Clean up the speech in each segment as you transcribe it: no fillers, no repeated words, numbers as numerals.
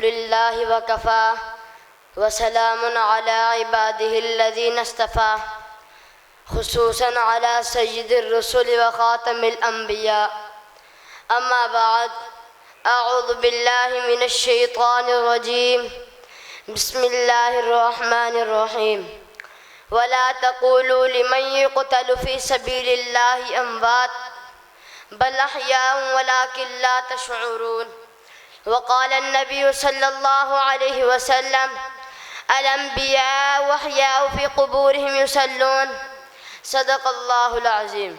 للہ وکفا وسلام علی عباده الذین اصطفى خصوصا علی سید الرسل وخاتم الانبیاء اما بعد اعوذ باللہ من الشیطان الرجیم بسم اللہ الرحمن الرحیم ولا تقولوا لمن يقتل في سبيل الله اموات بل احياء ولكن لا تشعرون وقال النبي صلى الله عليه وسلم الانبياء واحياء في قبورهم يصلون صدق اللہ العظیم۔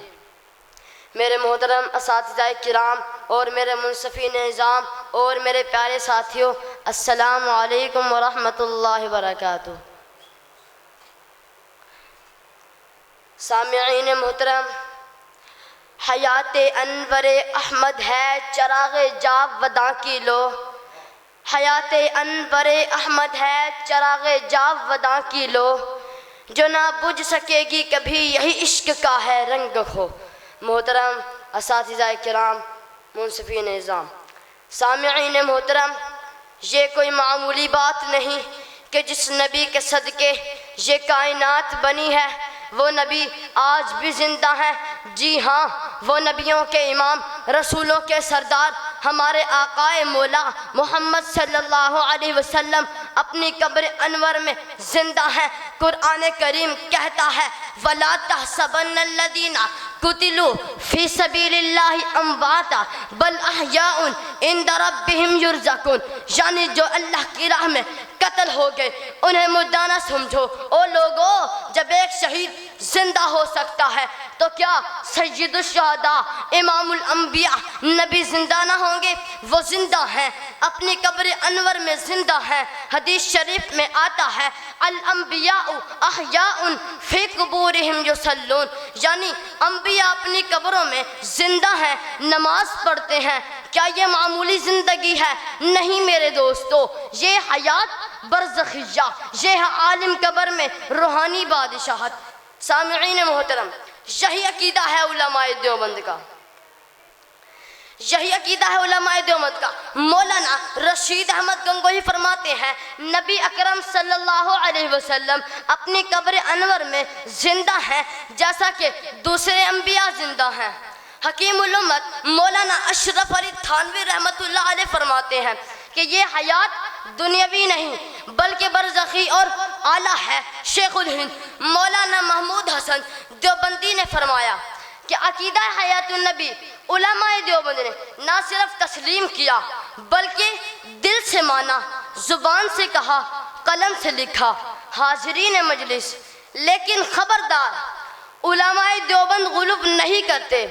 میرے محترم اساتذہ کرام اور میرے منصفین نظام اور میرے پیارے ساتھیوں، السلام علیکم ورحمۃ اللہ وبرکاتہ۔ سامعین محترم، حیات انور احمد ہے چراغ جاوداں کی لو، حیات انور احمد ہے چراغ جاوداں کی لو، جو نہ بجھ سکے گی کبھی یہی عشق کا ہے رنگ کھو۔ محترم اساتذہ کرام، منصفین نظام، سامعین محترم، یہ کوئی معمولی بات نہیں کہ جس نبی کے صدقے یہ کائنات بنی ہے وہ نبی آج بھی زندہ ہیں۔ جی ہاں، وہ نبیوں کے امام، رسولوں کے سردار، ہمارے آقا مولا محمد صلی اللہ علیہ وسلم اپنی قبر انور میں زندہ ہیں۔ قرآن کریم کہتا ہے وَلَا تَحْسَبَنَّ الَّذِينَ قُتِلُوا فِي سَبِيلِ اللَّهِ أَمْوَاتًا بَلْ أَحْيَاءٌ عِندَ رَبِّهِمْ يُرْزَقُونَ، یعنی جو اللہ کی راہ میں قتل ہو گئے انہیں مردہ نہ سمجھو۔ او لوگو، جب ایک شہید زندہ ہو سکتا ہے تو کیا سید الشہداء امام الانبیاء نبی زندہ نہ ہوں گے؟ وہ زندہ ہیں، اپنی قبر انور میں زندہ ہیں۔ حدیث شریف میں آتا ہے الانبیاء احیاء فی قبورہم یصلون، یعنی انبیاء اپنی قبروں میں زندہ ہیں، نماز پڑھتے ہیں۔ کیا یہ معمولی زندگی ہے؟ نہیں میرے دوستو، یہ حیات برزخیہ، یہ ہے عالم قبر میں روحانی بادشاہت۔ سامعین محترم، یہی عقیدہ ہے علماء دیوبند کا، یہی عقیدہ ہے علماء دیوبند کا۔ مولانا رشید احمد گنگوہی فرماتے ہیں نبی اکرم صلی اللہ علیہ وسلم اپنی قبر انور میں زندہ ہیں جیسا کہ دوسرے انبیاء زندہ ہیں۔ حکیم الامت مولانا اشرف علی تھانوی رحمۃ اللہ علیہ فرماتے ہیں کہ یہ حیات دنیاوی نہیں بلکہ برزخی اور اعلیٰ ہے۔ شیخ الہند مولانا محمود حسن دیوبندی نے فرمایا کہ عقیدہ حیات النبی علماء دیوبند نے نہ صرف تسلیم کیا بلکہ دل سے مانا، زبان سے کہا، قلم سے لکھا۔ حاضرین مجلس، لیکن خبردار، علماء دیوبند غلو نہیں کرتے،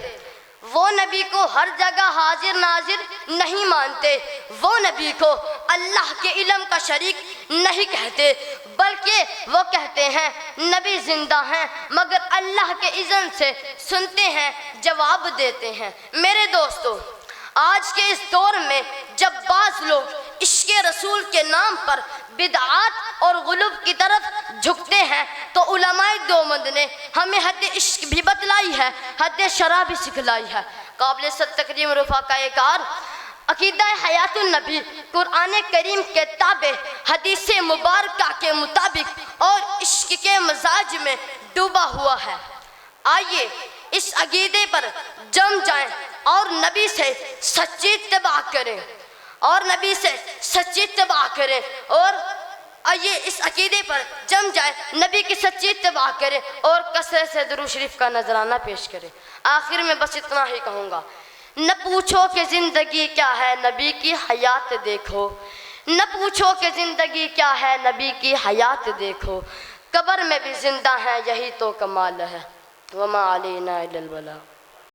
وہ نبی کو ہر جگہ حاضر ناظر نہیں مانتے، وہ نبی کو اللہ کے علم کا شریک نہیں کہتے، بلکہ وہ کہتے ہیں نبی زندہ ہیں مگر اللہ کے اذن سے سنتے ہیں، جواب دیتے ہیں۔ میرے دوستو، آج کے اس دور میں جب بعض لوگ عشق رسول کے نام پر بدعات اور غلو کی طرف جھکتے ہیں تو علماء دیوبند نے ہمیں حد عشق بھی بتلائی ہے، حد شرع بھی سکھلائی ہے۔ قابل صد تکریم رفقائے کار، عقیدہ حیات النبی قرآن کریم کے تابع، حدیث مبارکہ کے مطابق اور عشق کے مزاج میں ڈوبا ہوا ہے۔ آئیے اس عقیدے پر جم جائیں اور نبی سے سچی اتباع کریں، اور نبی سے سچی اتباع کریں، اور آئیے اس عقیدے پر جم جائیں، نبی کی سچی اتباع کریں اور کثرت سے درود شریف کا نذرانہ پیش کریں۔ آخر میں بس اتنا ہی کہوں گا، نہ پوچھو کہ زندگی کیا ہے، نبی کی حیات دیکھو۔ نہ پوچھو کہ زندگی کیا ہے، نبی کی حیات دیکھو۔ قبر میں بھی زندہ ہیں، یہی تو کمال ہے۔ وما علینا الا البلاغ۔